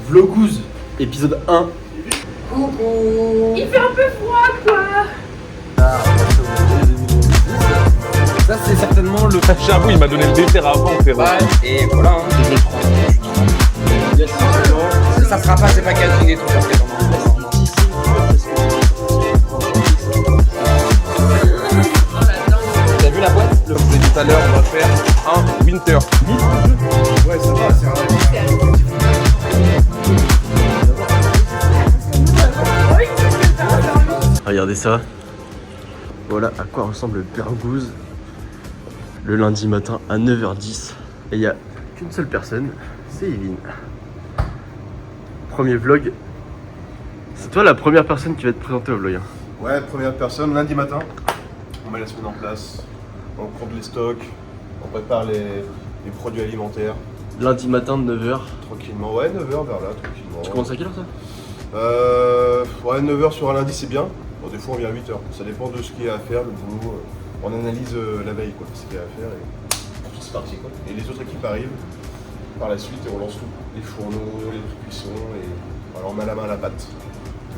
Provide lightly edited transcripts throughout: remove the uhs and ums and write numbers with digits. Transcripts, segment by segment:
Vlogouz, épisode 1. Coucou. Il fait un peu froid quoi. Ça c'est certainement le... J'avoue, il m'a donné le dessert avant, frérot. Ouais, et voilà, hein. Je le prends. Yes, Ça sera pas, c'est pas catering et tout ça. T'as vu la boîte? Comme je l'ai dit tout à l'heure, on va faire un winter. Ouais, ça va, c'est vrai. Regardez ça. Voilà à quoi ressemble le Vlogouz le lundi matin à 9h10. Et il n'y a qu'une seule personne, c'est Yvin. Premier vlog. C'est toi la première personne qui va te présenter au vlog. Hein. Ouais, première personne, lundi matin. On met la semaine en place, on compte les stocks, on prépare les produits alimentaires. Lundi matin de 9h. Tranquillement, ouais, 9h vers là, tranquillement. Tu commences à quelle heure ça? Ouais, 9h sur un lundi c'est bien. Bon, des fois on vient à 8h, ça dépend de ce qu'il y a à faire, le boulot. On analyse la veille, quoi, ce qu'il y a à faire et c'est parti, quoi. Et les autres équipes arrivent par la suite et on lance tout. Les fourneaux, les trucs cuissons et voilà, on met la main à la pâte.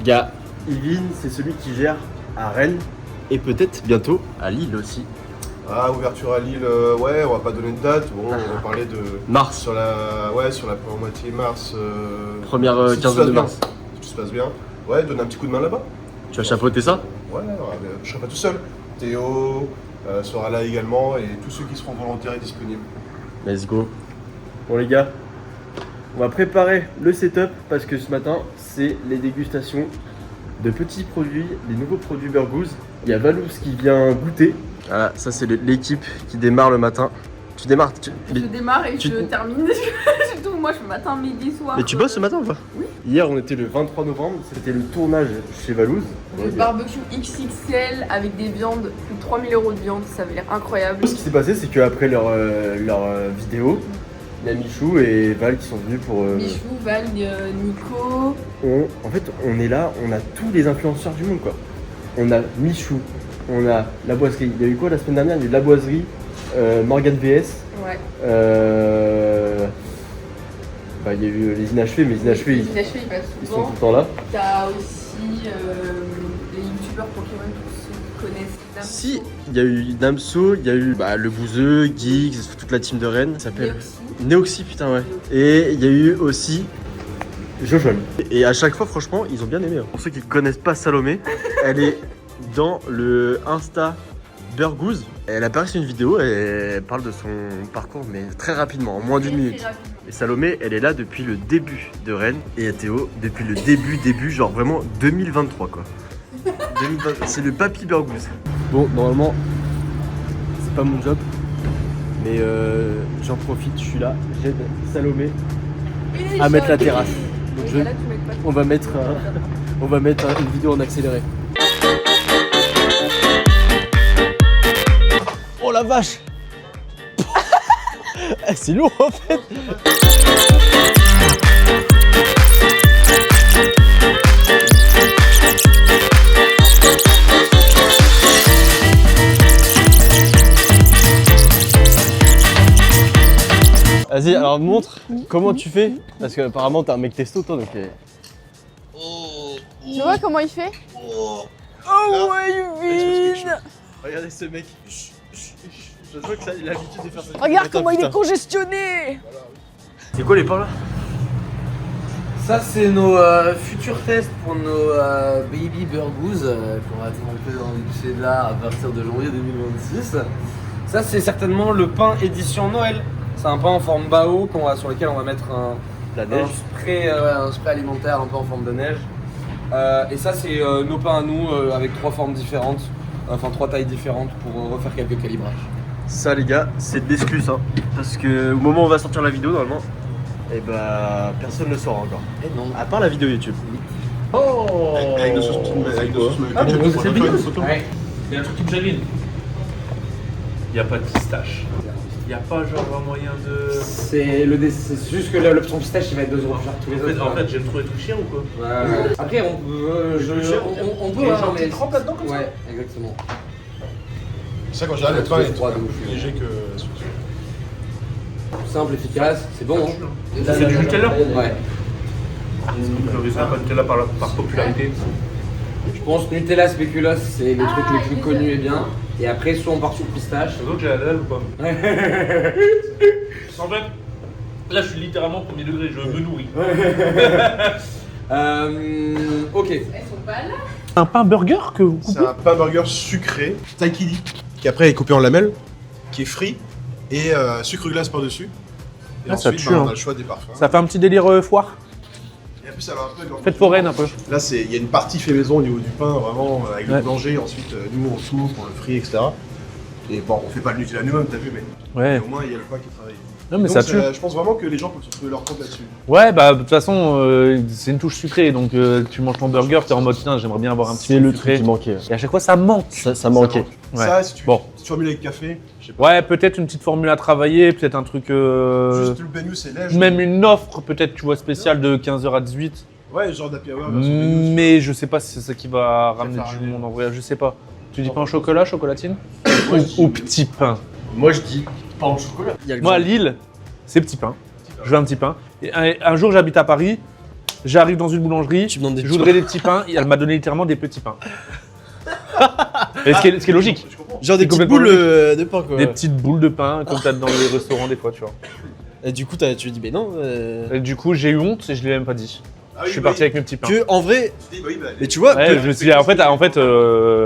Gars, Yvin, c'est celui qui gère à Rennes et peut-être bientôt à Lille aussi. Ah, ouverture à Lille, ouais, on va pas donner de date. Bon, on va parler de Mars. sur la première moitié mars. Première si tout se quinzaine de passe mars. bien. Si tout se passe bien. Ouais, donner un petit coup de main là-bas. Tu vas chapeauter ça? Ouais, je serai pas tout seul. Théo sera là également et tous ceux qui seront volontaires et disponibles. Let's go. Bon les gars, on va préparer le setup parce que ce matin c'est les dégustations de petits produits, des nouveaux produits Vlogouz. Il y a Valous qui vient goûter. Voilà, ça c'est l'équipe qui démarre le matin. Tu démarres Je démarre et tu- je termine. C'est tout, moi je fais matin, midi, soir. Mais tu bosses ce matin ou pas? Oui. Hier on était le 23 novembre, c'était le tournage chez Valous. Le barbecue XXL avec des viandes, plus de 3000 € de viande, ça avait l'air incroyable. Ce qui s'est passé c'est qu'après leur vidéo, il y a Michou et Val qui sont venus pour... Michou, Val, Nico. En fait, on est là, on a tous les influenceurs du monde, quoi. On a Michou, on a La Boiserie. Il y a eu quoi la semaine dernière? Il y a eu La Boiserie, Morgan VS. Ouais. Il y a eu les inachevés, mais les inachevés, Les inachevés, ils passent ils sont souvent. tout le temps là. T'as aussi les youtubeurs Pokémon, tous ceux qui connaissent. Damso. Si, il y a eu Damso, il y a eu le Bouzeux, Giggs, toute la team de Rennes. Ça s'appelle Neoxy. Neoxy, putain, ouais. Et il y a eu aussi Jojo. Et à chaque fois, franchement, ils ont bien aimé. Hein. Pour ceux qui ne connaissent pas Salomé, elle est dans le Insta Vlogouz. Elle apparaît sur une vidéo et elle parle de son parcours, mais très rapidement, en moins d'une minute. Et Salomé, elle est là depuis le début de Rennes. Et Théo, depuis le début, genre vraiment 2023, quoi. 2020, c'est le papy Vlogouz. Bon, normalement, c'est pas mon job. Mais j'en profite, je suis là, j'aide Salomé à mettre la terrasse. Donc on va mettre une vidéo en accéléré. Oh la vache. C'est lourd en fait. Vas-y, alors montre comment tu fais. Parce que apparemment t'es un mec testo toi donc. Tu vois comment il fait? Oh ouais, Yvin. Regardez ce mec. Je vois qu'il a l'habitude de faire ça. Regarde comment il est congestionné. C'est quoi les pains là? Ça c'est nos futurs tests pour nos Baby Vlogouz qu'on va tremper dans le lycée de l'art à partir de janvier 2026. Ça c'est certainement le pain édition Noël. C'est un pain en forme bao sur lequel on va mettre La neige. un spray alimentaire un peu en forme de neige. Et ça c'est nos pains à nous avec 3 formes différentes, enfin 3 tailles différentes pour refaire quelques calibrages. Ça les gars, c'est de l'excuse hein. Parce que au moment où on va sortir la vidéo normalement, personne ne le saura encore. Et non. À part la vidéo YouTube. Oh. Avec de sauce Ah, mais vous savez bien. Ouais. Il y a un truc qui me chagrine. Il n'y a pas de pistache. Il n'y a pas genre un moyen de... C'est juste que l'option pistache il va être 2 € plus cher que tous les autres. En fait, j'ai le trouvé tout chien ou quoi? Ouais. Après on peut, on peut Et hein, genre, mais... tu trempes là-dedans comme ça? Ouais, exactement. C'est ça quand j'arrive, le pain est Froid de ouf. plus léger que. Simple, efficace, c'est bon. Hein. C'est du Nutella? Ouais. Le raisin pas Nutella par popularité. Je pense Nutella spéculoos, c'est le truc le plus connu et bien. Et après, soit on part sur pistache. Les autres, j'ai la dalle ou pas? En fait, là, je suis littéralement premier degré, je me nourris. Ok. Elles sont pas là. Un pain burger que vous C'est un pain burger sucré, taikili, qui après est coupé en lamelles, qui est frit, et sucre glace par-dessus. Et Ah, ça ensuite, tue, on hein. a le choix des parfums. Ça fait un petit délire foire. Et en plus, ça va un peu... Fête foraine un peu. Là, il y a une partie fait maison au niveau du pain, vraiment, avec Ouais. le boulanger. Ensuite, nous, on coupe, on le frit, etc. Et bon, on fait pas le Nutella nous-mêmes, t'as vu, mais Ouais. au moins, il y a le pain qui est travaillé. Non mais Donc, ça tue. je pense vraiment que les gens peuvent se trouver leur compte là-dessus. Ouais, bah de toute façon, c'est une touche sucrée, donc tu manges ton burger, t'es en mode putain, j'aimerais bien avoir un petit peu sucré. qui manquait. Et à chaque fois, ça manque. Ça manquait. Ouais. Ça, si tu Bon. si tu formules avec café, je sais pas. Ouais, peut-être une petite formule à travailler, peut-être un truc. Juste le menu, c'est lège. Même une offre, peut-être, tu vois, spéciale de 15h à 18. Ouais, genre d'happy hour version menu. Mais je sais pas si c'est ça qui va ramener faire du ramener. monde en vrai, je sais pas. Tu dis pain au chocolat, chocolatine Moi, je dis- ou petit pain? Moi je dis pain au chocolat. Il y a le Moi, à grand- Lille, c'est petit pain. Je veux un petit pain. Et un jour, j'habite à Paris, j'arrive dans une boulangerie, Tu me donnes des je petits voudrais des petits pains, et elle m'a donné littéralement des petits pains. Et ce qui est logique. Je comprends. Genre des petites complètement boules de pain quoi. Des petites boules de pain, comme t'as dans les restaurants des fois, tu vois. Et du coup tu dis mais non. Et du coup, j'ai eu honte et je l'ai même pas dit. Ah oui, Je suis bah parti oui. avec mes petits pains. Que en vrai, Tu dis, bah oui, bah, mais tu vois, Ouais, je me suis dit, en fait,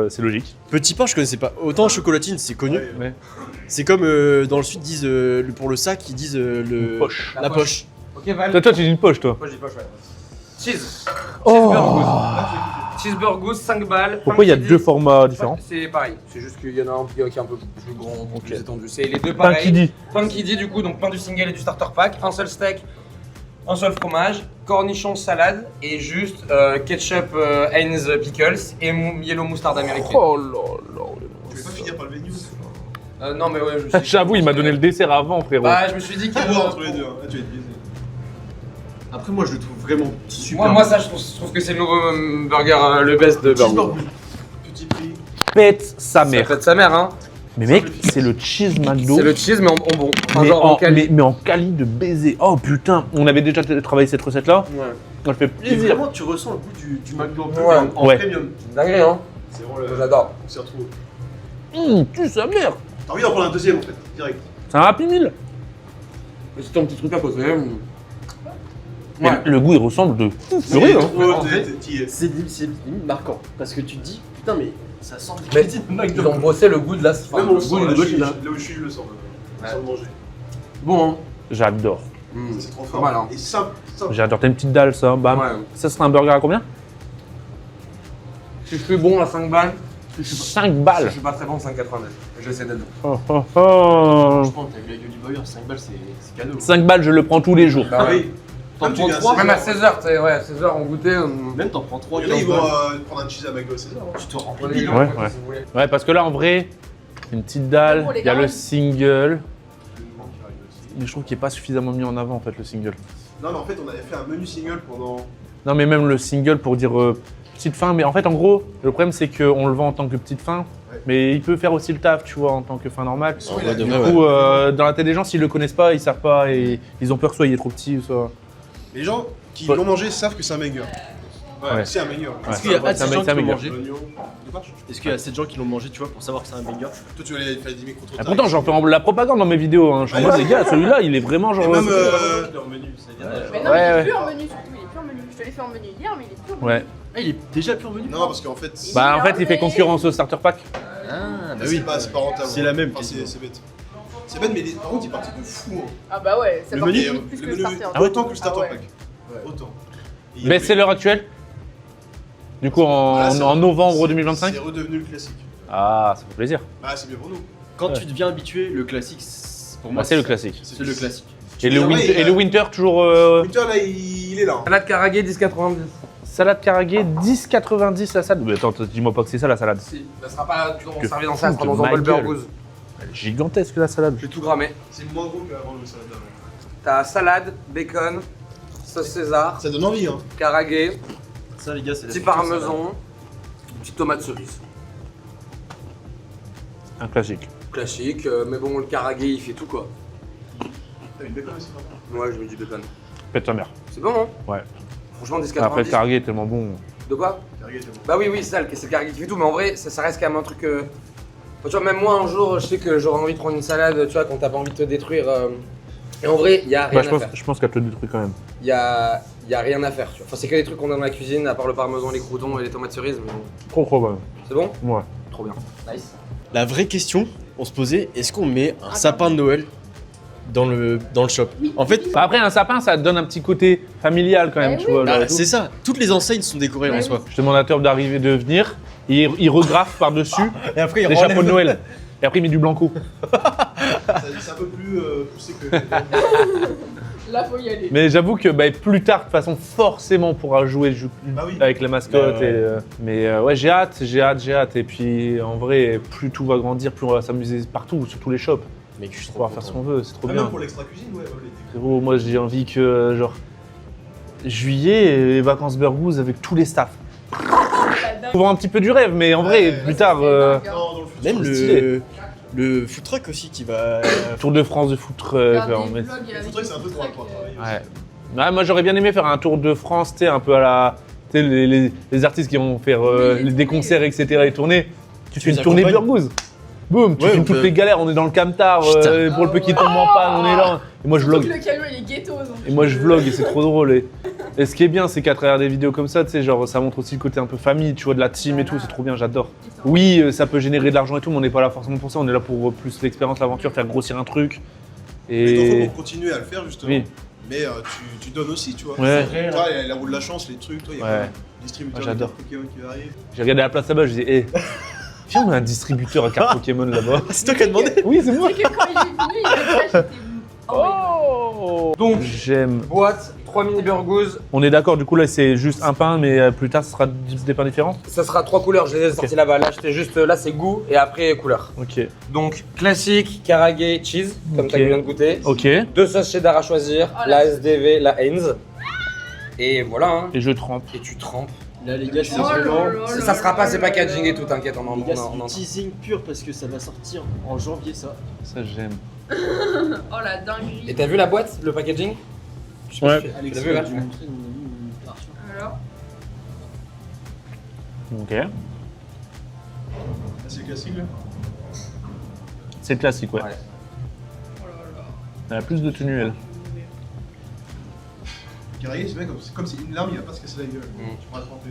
c'est logique. petit pain je connaissais pas. Autant chocolatine c'est connu. Ouais. Ouais. C'est comme dans le sud ils disent pour le sac ils disent le Poche. la poche. Ok, Val. Toi, tu dis une poche, toi. Moi, je dis poche, ouais. Cheese. Oh. Cheeseburgers, 5 balles. Pourquoi il y a Pain deux Kiddy. formats différents? C'est pareil, c'est juste qu'il y en a un qui est un peu plus grand, un peu plus étendu. C'est les deux Pain pareils. qui dit. Pain qui dit du coup, donc pain du single et du starter pack, un seul steak, un seul fromage, cornichons, salade et juste ketchup Heinz pickles et yellow moutarde américaine. Oh là Tu veux pas finir par le menu Non mais ouais, je me suis là. dit- J'avoue, il m'a donné le dessert avant, frérot. Bah, je me suis dit que. Voir entre les deux, hein. Là, tu vas être biaisé. Après moi je le trouve vraiment super. Moi ça, je trouve que c'est le nouveau burger, le best de burger. Cheeseburger. Petit prix. Pète sa Ça mère. fait de sa mère, hein. Mais mec, c'est le cheese McDo. C'est le cheese, mais en bon. Enfin, Mais genre en, en quali. mais en quali de baiser. Oh putain, on avait déjà travaillé cette recette-là. Ouais. Ça fait Et plaisir. vraiment tu ressens le goût du McDo Ouais. en Ouais. premium. Dingue, hein. C'est vraiment le. J'adore. On s'y retrouve. Tu sa mère. T'as envie d'en prendre un deuxième en fait, direct. C'est un Happy Meal. Mais c'est ton petit truc à côté. Mais Ouais. le goût, il ressemble de fou furieux. Hein. Ouais, En fait, t'y es. C'est limite marquant parce que tu te dis putain mais ça sent le Mais crédit de ils McDo. ont bossé le goût de la. Enfin, Même on le le goût sent, du là, goût, je suis- là. là où je suis, je le sens. Sans le manger. Bon, hein. J'adore. C'est trop Pas fort. mal, hein. Et simple, simple. J'adore. T'as une petite dalle, ça. Bam. Ouais. Ça serait un burger à combien? Si je suis bon à 5 balles, 5 je balles. suis pas très bon 5,89. J'essaie d'être bon. Oh, oh, oh. Franchement t'as vu la gueule du burger 5 balles c'est cadeau. 5 balles, je le prends tous les jours. Bah ouais. T'en Même tu prends viens à 3 Même à 16h, tu sais, ouais, à 16h on goûtait. Même t'en prends 3 Il y en a, ils vont prendre un cheese à McDo, c'est ça. tu te rends Prenez les Ouais, gens, ouais. si vous voulez. Ouais, parce que là, en vrai, une petite dalle, Pour les il y a le gars. single. Mais je trouve qu'il n'est pas suffisamment mis en avant, en fait, le single. Non, mais en fait, on avait fait un menu single pendant. Non, mais même le single pour dire petite fin. Mais en fait, en gros, le problème, c'est qu'on le vend en tant que petite fin. Ouais. Mais il peut faire aussi le taf, tu vois, en tant que fin normale. En vrai, de Du vrai, coup, dans la tête des gens, s'ils le connaissent pas, ils savent pas et ils ont peur soit il est trop petit, soit. Les gens qui Ouais. l'ont mangé savent que c'est un banger. Ouais. C'est un banger. Ouais. Est-ce qu'il y a C'est un assez de gens qui banger. l'ont mangé L'oignon. De quoi? Est-ce qu'il y a assez de gens qui l'ont mangé tu vois pour savoir que c'est un banger? Toi, tu vas aller faire des micros trop Ah, tard. pourtant, j'en fais la propagande dans mes vidéos. Hein. Je suis en Ouais. mode, les gars, celui-là, il est vraiment genre. Et même. Leur menu, c'est-à-dire. Mais non, Ouais, mais il ouais. est plus en menu surtout, il est plus en menu. Je te l'ai fait en menu hier, mais il est plus en menu. Ouais. Ah il est déjà plus revenu. Non, parce qu'en fait. Bah, en fait, il fait concurrence au starter pack. Ah bah C'est oui. pas rentable. C'est la même, Enfin, quasiment. c'est bête. C'est bête, mais par contre, il est parti de fou. Hein. Ah bah ouais, ça Le part menu, limite plus que le starter. Ah ouais autant que le starter Ah ouais. pack. Autant. Et Mais c'est l'heure actuelle. Du coup, Voilà, c'est- en novembre c'est- 2025. C'est redevenu le classique. Ah, ça fait plaisir. Bah, c'est mieux pour nous. Quand Ouais. tu deviens habitué, le classique pour moi Bah, c'est le classique. C'est le classique. Et le, Ouais, winter, il et a- le winter, toujours Winter, là, il est là. hein. Salade carragé 10,90. salade carragée, 10,90 la salade. Mais attends, dis-moi pas que c'est ça la salade. Si, ça sera pas Que servi dans ça, ça sera foutre dans un ma bol gueule. burgose. Elle est gigantesque la salade. J'ai tout grammé. C'est moins gros qu'avant le salade d'avant. T'as salade, bacon, sauce César, Ça donne envie, hein. carragé, Ça les gars c'est la petit future parmesan, petite tomate cerise. Un classique. Classique, mais bon, le carragé il fait tout quoi. T'as une bacon aussi, pardon. Ouais, je mets du bacon. Pète ta mère. C'est bon, hein? Ouais. Franchement, 10,90. Après, le cargué est tellement bon. De quoi? Bah oui, c'est ça, c'est le cargué qui fait tout, mais en vrai, ça reste quand même un truc. Tu vois, même moi, un jour, je sais que j'aurais envie de prendre une salade, tu vois, quand t'as pas envie de te détruire. Et en vrai, il y a rien à faire. Je pense qu'elle te détruit quand même. Il y a rien à faire, tu vois. Enfin, c'est que des trucs qu'on a dans la cuisine, à part le parmesan, les croutons et les tomates cerises, mais bon. Trop bon. C'est bon? Ouais. Trop bien. Nice. La vraie question, on se posait, est-ce qu'on met un sapin de Noël dans le shop? En fait, Bah après, un sapin, ça donne un petit côté familial quand même, Eh tu oui. vois. genre et bah, tout. c'est ça. Toutes les enseignes sont décorées en Oui. soi. Je demande à Turb d'arriver, de venir, et il regraffe par-dessus Et après, les chapeaux de Noël. Et après, il met du blanco. C'est un peu plus poussé que. Là, faut y aller. Mais j'avoue que bah, plus tard, de toute façon, forcément, on pourra jouer Bah oui. avec la mascotte. Bah ouais. Mais ouais, j'ai hâte. Et puis, en vrai, plus tout va grandir, plus on va s'amuser partout, sur tous les shops. Mais je suis On trop va faire ce content. qu'on veut, c'est trop Ah, bien. même pour l'extra cuisine, ouais. Frérot, moi, j'ai envie que, genre, juillet, les vacances Burgoose avec tous les staffs. Faut voir un petit peu du rêve, mais en vrai, plus tard, Non, dans le futur. Même stylé. le food truck aussi qui va. Tour de France de foot truck. Regarde on des met- vlogs avec Le truc, c'est un peu des trop trucs, pour travailler. Ouais. Ouais, moi j'aurais bien aimé faire un tour de France, tu sais, un peu à la. Tu sais, les artistes qui vont faire Oui, des concerts, etc. et tourner. Tu fais les une tournée accompagnes. Burgoose. Boum, tu Ouais, filmes on toutes peut- les galères, on est dans le camtar, Putain. pour le peu qui tombe en panne, on est là. Et moi je Surtout vlog. que le camion, il est ghetto. donc Et moi je vlog et c'est trop drôle. Et ce qui est bien, c'est qu'à travers des vidéos comme ça, tu sais, genre ça montre aussi le côté un peu famille, tu vois, de la team et tout, c'est trop bien, j'adore. Oui, ça peut générer de l'argent et tout, mais on n'est pas là forcément pour ça, on est là pour plus l'expérience, l'aventure, faire grossir un truc. Mais t'en faut Et. pour continuer à le faire, justement. Oui. Mais tu donnes aussi, tu vois. Ouais. Tu vois, il y a la roue de la chance, les trucs, toi, il y a Ouais. plein de distributeurs Ouais, j'adore. de cartes Pokémon qui arrivent. J'ai regardé la place là-bas, je disais, hé, viens, on a un distributeur à cartes Pokémon là-bas. C'est toi qui as demandé. Oui, c'est moi. C'est que quand il est venu, il a dit, j'étais. Oh Donc, j'aime. Boîte, 3 mini burgos. On est d'accord, du coup, là, c'est juste un pain, mais plus tard, ce sera des pains différents. Ça sera 3 couleurs, je les ai sortis là-bas. Là, j'étais juste là, c'est goût et après couleur. Ok. Donc, classique, karage, cheese, comme Ok. tu viens de goûter. Ok. 2 sauces cheddar à choisir, Oh là. la SDV, la Heinz. Et voilà, hein. Et je trempe. Et tu trempes. Là, les gars, c'est là vraiment. là là Ça sera pas là ces là packaging là et tout, t'inquiète, on en Les gars, on en- c'est du teasing pur parce que ça va sortir en janvier, ça. Ça, j'aime. Oh la dinguerie. Et t'as vu la boîte, le packaging? Je sais pas Ouais. si tu Alex, l'as vu là? tu m'as montré une version. Alors Ok. Là, c'est le classique, là. C'est le classique, ouais. Ouais. Oh là là. Elle a plus de tenue, elle. Carré, c'est bien comme c'est une larme, il va pas se casser la gueule. Mm. Tu pourras tremper.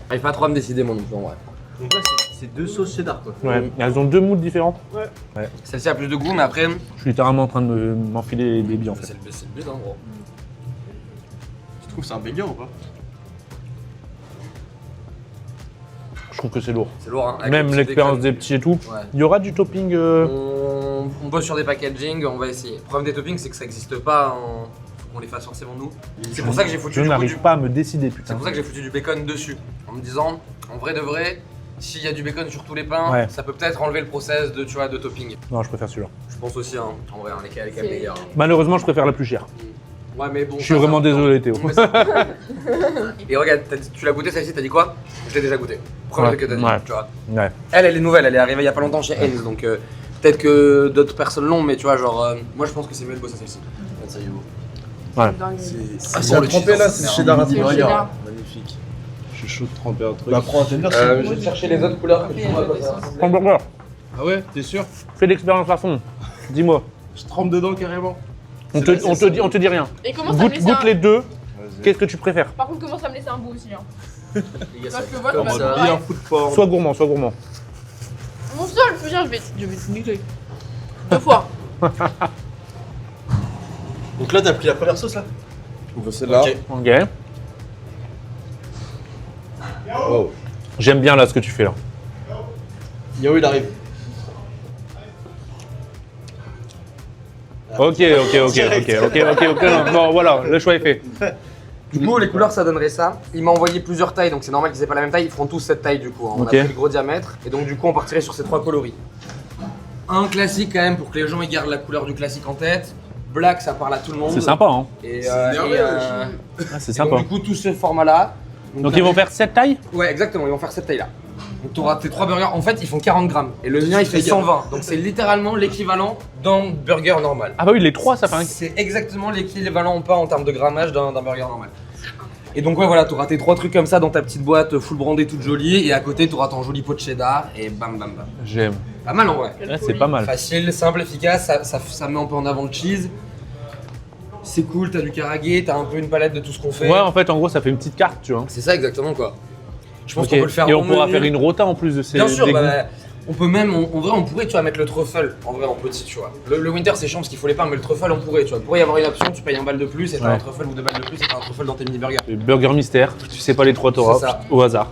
J'arrive pas trop à me décider, moi non plus en vrai. Donc là, c'est deux sauces cheddar, quoi. Ouais. Et elles ont deux moods différents. Celle-ci a plus de goût, mais après, Je suis littéralement en train de m'enfiler les billes, en fait. c'est le but, en gros. Tu trouves que c'est un banger ou pas? Je trouve que c'est lourd. C'est lourd, hein. avec Même le petit l'expérience bacon. des petits et tout. Ouais. Il y aura du topping. On bosse sur des packaging, on va essayer. Le problème des toppings, c'est que ça n'existe pas, faut qu'on les fasse forcément nous. C'est pour ça que j'ai foutu Je du coup n'arrive du... pas à me décider, C'est putain. pour ça que j'ai foutu du bacon dessus, en me disant, en vrai de vrai, s'il y a du bacon sur tous les pains, Ouais. ça peut peut-être enlever le process de, tu vois, de topping. Non, je préfère celui-là. Je pense aussi, hein, en vrai, hein, les est quand même C'est- meilleurs. Malheureusement, je préfère la plus chère. Ouais, mais bon. Je suis ça, vraiment ça, désolé, Théo. on met ça. Et regarde, tu l'as goûté celle-ci, t'as dit quoi? Je l'ai déjà goûté. Premier Ouais, truc que t'as dit, ouais. tu vois. Ouais. Elle est nouvelle, elle est arrivée il y a pas longtemps chez Heinz, donc peut-être que d'autres personnes l'ont, mais tu vois, genre, moi je pense que c'est mieux de bosser celle-ci. Ça y est, bon. Dinguerie. Ah, c'est à tremper, là, c'est cheddar à tremper. cheddar. Magnifique. Je suis chaud de tremper un truc. Bah, prends un tender, Je vais chercher les autres couleurs que tu vois. Hamburger. Ah ouais, t'es sûr? Fais l'expérience à fond. Dis-moi. Je trempe dedans carrément. On te dit rien. Et commence à me laisser Goûte un... les deux. Vas-y. Qu'est-ce que tu préfères? Par contre, commence à me laisser un bout aussi. Hein. Les gars, Parce ça que moi, comme je ça. m'attends- Bien foot porn. Sois gourmand, sois gourmand. Mon seul, je vais te niquer. 2 fois. Donc là, t'as pris la première sauce là? On veut celle-là. Ok. Ok. Oh. J'aime bien là ce que tu fais là. Yao, il arrive. Ok. Non, voilà, le choix est fait. Du coup, les couleurs ça donnerait ça. Il m'a envoyé plusieurs tailles, donc c'est normal qu'ils aient pas la même taille. Ils feront tous cette taille du coup. Hein. On Ok. a pris le gros diamètre, et donc du coup, on partirait sur ces 3 coloris. Un classique quand même pour que les gens ils gardent la couleur du classique en tête. Black, ça parle à tout le monde. C'est sympa, hein. Et, C'est euh, énervé, et, euh, Ah, c'est et donc, sympa. du coup, tout ce format-là. Donc ils vont faire cette taille? Ouais, exactement, ils vont faire cette taille-là. Donc tu auras tes 3 burgers, en fait ils font 40 grammes et le mien il fait 120. Donc c'est littéralement l'équivalent d'un burger normal. Ah bah oui, les 3 ça fait un... C'est exactement l'équivalent ou pas en termes de grammage d'un burger normal. Et donc ouais voilà, tu auras tes 3 trucs comme ça dans ta petite boîte full brandée toute jolie et à côté tu auras ton joli pot de cheddar et bam bam bam. J'aime. Pas mal en vrai. Ouais, c'est pas mal. Facile, simple, efficace, ça met un peu en avant le cheese. C'est cool, t'as du karagé, t'as un peu une palette de tout ce qu'on fait. Ouais, en fait, en gros, ça fait une petite carte, tu vois. C'est ça exactement quoi. Je pense Ok. qu'on peut le faire Et en on pourra menu. faire une rota en plus de ces. Bien sûr, des goûts. on peut même, en vrai on pourrait tu vois mettre le truffle en vrai en petit tu vois. Le winter c'est chiant parce qu'il faut les pains mais le truffle on pourrait tu vois. Il pourrait y avoir une option, tu payes 1 balle de plus et t'as Ouais. un truffle ou 2 balles de plus et t'as un truffle dans tes mini burgers. Le burger mystère, tu sais pas les 3 t'auras C'est ça. au hasard.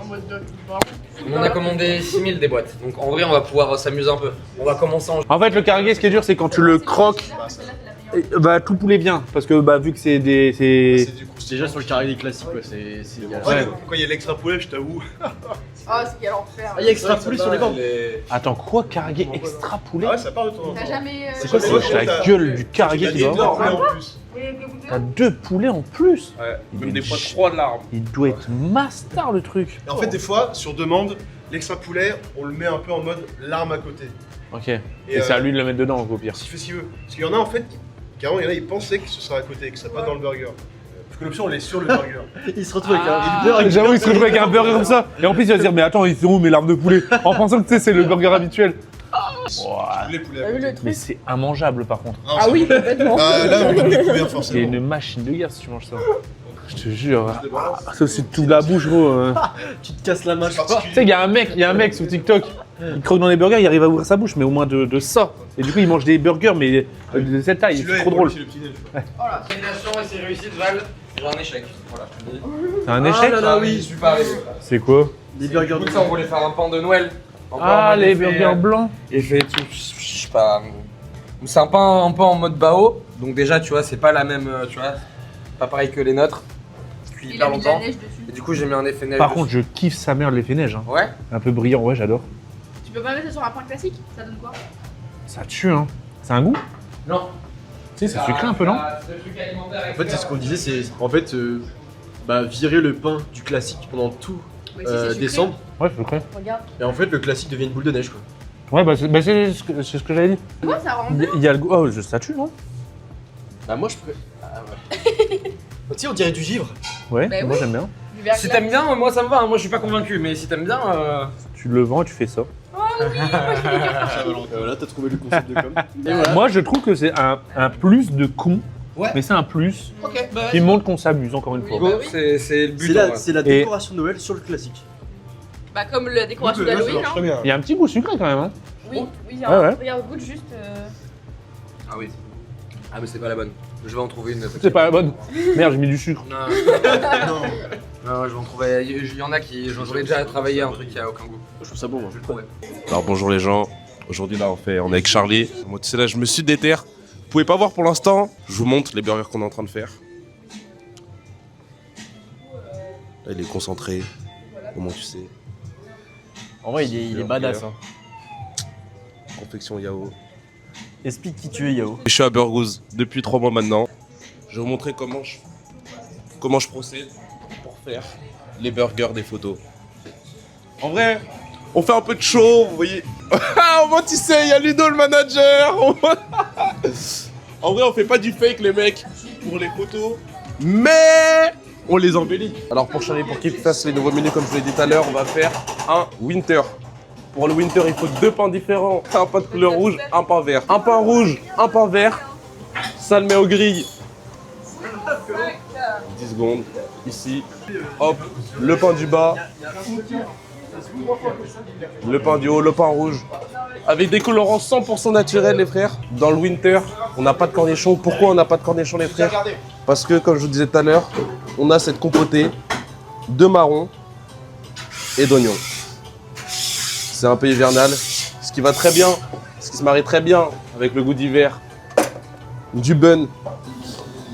On en a commandé 6000 des boîtes donc en vrai on va pouvoir s'amuser un peu. On va commencer en... En fait, le karagé, ce qui est dur, c'est quand tu le croques, bah tout poulet vient. Parce que bah vu que c'est des. C'est du coup, déjà sur le carré classique, quoi. C'est galère. Ouais. Quand il y a l'extra poulet, je t'avoue. Ah, c'est quel enfer. Ah, il y a extra poulet sur les bords. Attends, quoi, karagé extra poulet? Ah ouais, ça part de temps en T'as temps. jamais. C'est quoi, Ouais, c'est la t'as- gueule du karagé qu'il doit avoir? en plus. T'as 2 poulets en plus? Ouais, même des fois 3 larmes. Il doit être master le truc. Et en fait, des fois, sur demande, l'extra poulet, on le met un peu en mode larme à côté. Ok. Et c'est à lui de le mettre dedans au pire. S'il fait ce qu'il veut. Parce qu'il y en a en fait, carrément, il y en a, ils pensaient que ce serait à côté, que ça pas dans le burger. Parce que l'option, elle est sur le burger. Il se retrouve avec un burger. J'avoue, il se retrouve avec un burger comme ça. Et en plus, il va se dire, mais attends, ils sont où mes larmes de poulet? En pensant que tu sais, c'est le burger habituel. Les poulets T'as à vu côté. le Mais truc? c'est immangeable par contre. Non, Ah c'est oui, bon. complètement. Ah, là, on va découvrir C'est forcément. une machine de guerre si tu manges ça. Je te jure. Ah, ça c'est tout la bouche, gros. Tu te casses la mâche. C'est Tu sais, particulier. il y a un mec sur TikTok. Il croque dans les burgers, il arrive à ouvrir sa bouche, mais au moins de ça. Et du coup, il mange des burgers, mais de cette taille. Celui-là, C'est il trop est drôle. pour lui, c'est le petit-déj. Fédération et ses réussites valent, j'ai un échec. Voilà, je te le dis. C'est un échec? là là, oui. J'y suis pas arrivé. C'est quoi? Des burgers. Écoute ça, on voulait faire un pain de Noël. Un pain Ah, en mode les effet, burgers blancs. effet tout, je sais pas. C'est un pain un peu en mode bao, donc déjà tu vois c'est pas la même, tu vois, pas pareil que les nôtres. Cuit Il hyper a mis de longtemps. la neige dessus. Et du coup j'ai mis un effet neige. Par dessus. contre, je kiffe sa mère l'effet neige. Hein. Ouais. Un peu brillant, ouais, j'adore. Tu peux pas mettre ça sur un pain classique? Ça donne quoi? Ça tue, hein. C'est un goût? Non. Tu sais, c'est sucré un peu, non? C'est le truc alimentaire. En fait, c'est ce qu'on disait, c'est en fait virer le pain du classique pendant tout Ouais, si, c'est sucré. décembre. Ouais, c'est sucré. Regarde. Et en fait, le classique devient une boule de neige, quoi. Ouais, bah c'est ce que j'avais dit. Ouais, ça rend Il bien. y a le goût. Oh, ça tue, non? Bah, moi, je pourrais. Ah ouais. Tu sais, on dirait du givre. Ouais, Bah moi oui. j'aime bien. Du verglas. Si t'aimes bien, moi ça me va, hein. Moi je suis pas convaincu, mais si t'aimes bien. Tu le vends et tu fais ça. Voilà, t'as trouvé le concept de com. Et voilà. Moi, je trouve que c'est un plus de con. Ouais. Mais c'est un plus Ok, bah qui montre qu'on s'amuse, encore une fois. Bah oui. c'est le but. C'est en la, vrai. c'est la Et- décoration de Noël sur le classique. Bah, comme la décoration Là, ça d'Halloween. marche Hein. très bien. Il y a un petit goût sucré quand même. Hein. Oui, oui, Ouais, ouais. regarde, goûte juste. Ah oui. Ah mais c'est pas la bonne. Je vais en trouver une. C'est pas la bonne. Merde, j'ai mis du sucre. Non, Non. non, je vais en trouver. Il y en a qui. J'en ai déjà travaillé un truc qui a aucun goût. Je trouve ça bon, moi. Je vais le trouver. Alors bonjour les gens, aujourd'hui là on est avec Charlie. Moi tu sais là je me suis déterre. Vous pouvez pas voir pour l'instant, je vous montre les burgers qu'on est en train de faire. Là il est concentré, au moins tu sais. En vrai, il est badass. Hein. Confection Yao. Explique qui tu es, Yao. Je suis à Burgos depuis 3 mois maintenant. Je vais vous montrer comment je procède pour faire les burgers des photos. En vrai, on fait un peu de show, vous voyez. Au moins tu sais, il y a Ludo le manager. En vrai, on fait pas du fake les mecs pour les photos, mais on les embellit. Alors pour Charlie, pour qu'il fasse les nouveaux menus comme je l'ai dit tout à l'heure, on va faire un winter. Pour le winter, il faut 2 pains différents. Un pain de couleur rouge, un pain vert. Un pain rouge, un pain vert. Ça le met aux grilles. 10 secondes. Ici. Hop. Le pain du bas. Le pain du haut, le pain rouge. Avec des colorants 100% naturels, les frères. Dans le winter, on n'a pas de cornichons. Pourquoi on n'a pas de cornichons, les frères? Parce que, comme je vous disais tout à l'heure, on a cette compotée de marrons et d'oignons. C'est un peu hivernal, ce qui va très bien, ce qui se marie très bien avec le goût d'hiver du bun,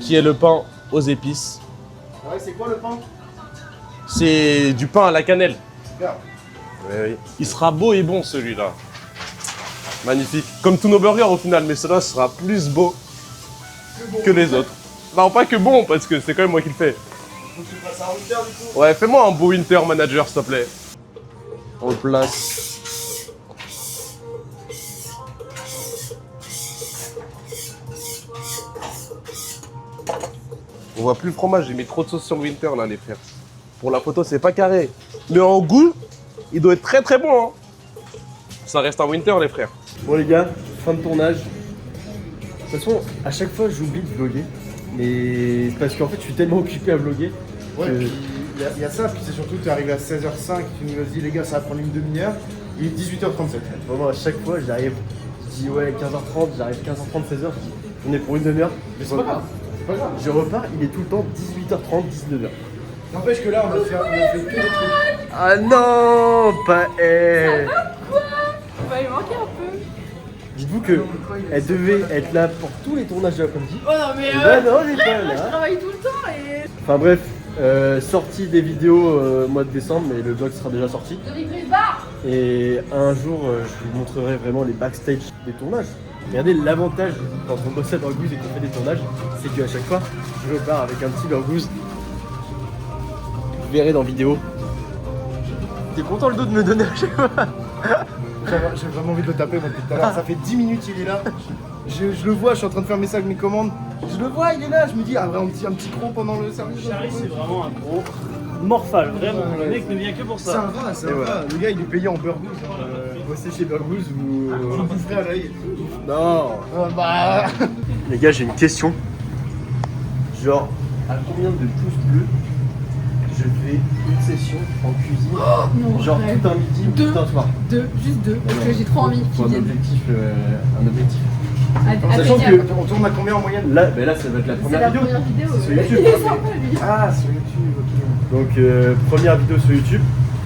qui est le pain aux épices. Ouais, c'est quoi le pain? C'est du pain à la cannelle. Oui, oui. Il sera beau et bon celui-là. Magnifique. Comme tous nos burgers au final, mais celui-là sera plus beau que les autres. Non, pas que bon, parce que c'est quand même moi qui le fais. Faut que tu fasses un winter du coup. Ouais, fais-moi un beau winter manager, s'il te plaît. On le place. On voit plus le fromage, j'ai mis trop de sauce sur le Winter là les frères. Pour la photo c'est pas carré. Mais en goût, il doit être très très bon hein. Ça reste un Winter les frères. Bon les gars, fin de tournage. De toute façon, à chaque fois j'oublie de vlogger. Mais parce qu'en fait je suis tellement occupé à vlogger. Ouais, que- puis il y a ça, puis c'est surtout tu es arrivé à 16h05, tu nous as dit les gars ça va prendre une demi-heure, il est 18h37. Vraiment à chaque fois j'arrive, je dis ouais 15h30, j'arrive 15h30, 16h, je dis on est pour une demi-heure. Mais c'est pas grave, c'est pas grave. Je repars, il est tout le temps 18h30, 19h. N'empêche que là on a fait que des trucs. Ah non, pas elle. On va lui manquer un peu. Dites-vous que elle devait être là pour tous les tournages de l'après-midi. Oh non mais Bah non, elle est pas moi je là. travaille tout le temps et... Enfin bref, sortie des vidéos mois de décembre, mais le vlog sera déjà sorti. Et un jour, je vous montrerai vraiment les backstage des tournages. Regardez, l'avantage quand on bosse à Burgooz et qu'on fait des tournages, c'est qu'à chaque fois, je repars avec un petit Burgooz. Vous verrez dans vidéo. T'es content le dos de me donner à chaque fois? J'ai vraiment envie de le taper moi depuis tout à l'heure, ça fait 10 minutes il est là. Je le vois, je suis en train de faire mes sacs, mes commandes. Je le vois, il est là, je me dis, ah, un petit croc pendant le service. Charlie, c'est vraiment un gros morphal, vraiment. Le mec ne vient que pour C'est un ça. rat, c'est Et un voilà. rat. Le gars il est payé en Burgooz. Bossez chez Burgooz ou... Vous boufferez à l'œil. Non. Bah. Les gars, j'ai une question. Genre, à combien de pouces bleus je fais une session en cuisine? Non, Genre arrête. tout un midi ou Deux. tout un soir? Juste deux, parce que j'ai trop envie Faut qu'ils un viennent. objectif, un objectif. Sachant Attends, qu'on tourne à combien en moyenne? Là, ben là, ça va être la c'est première la vidéo. première vidéo. C'est sur ouais. YouTube. Il est sympa lui. Ah, sur YouTube, ok. Donc, première vidéo sur YouTube,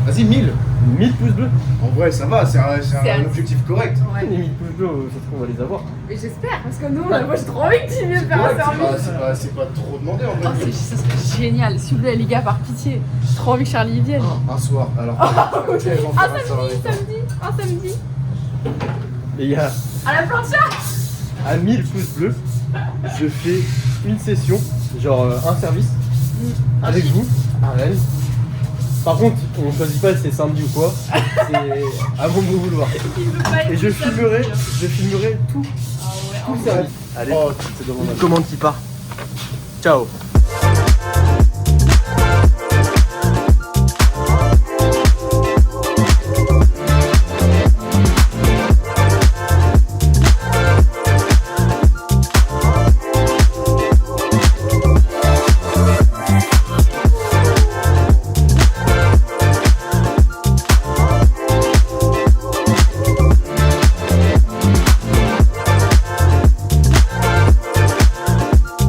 Vas-y, 1000. 1000 pouces bleus. En vrai, ça va, c'est C'est un un- objectif correct. Ouais. Les 1000 pouces bleus, ça se trouve, on va les avoir. Mais j'espère, parce que nous, moi j'ai trop envie que tu viennes faire un Correct, service. c'est pas trop demandé en Oh, vrai. ça serait génial, s'il vous plaît les gars, par pitié. J'ai trop envie que Charlie y vienne. Un soir, alors. Ok, j'en Ah ferai un samedi, un samedi. Les gars, À la plancha. à 1000 pouces bleus, je fais une session, genre un service, avec vous, à Rennes. Par contre, on choisit pas si c'est samedi ou quoi, c'est à vous de vous le voir. Il veut pas être Et je samedi. filmerai tout, Ah ouais, tout en le service. Allez, Oh, c'est une commande qui part. Ciao.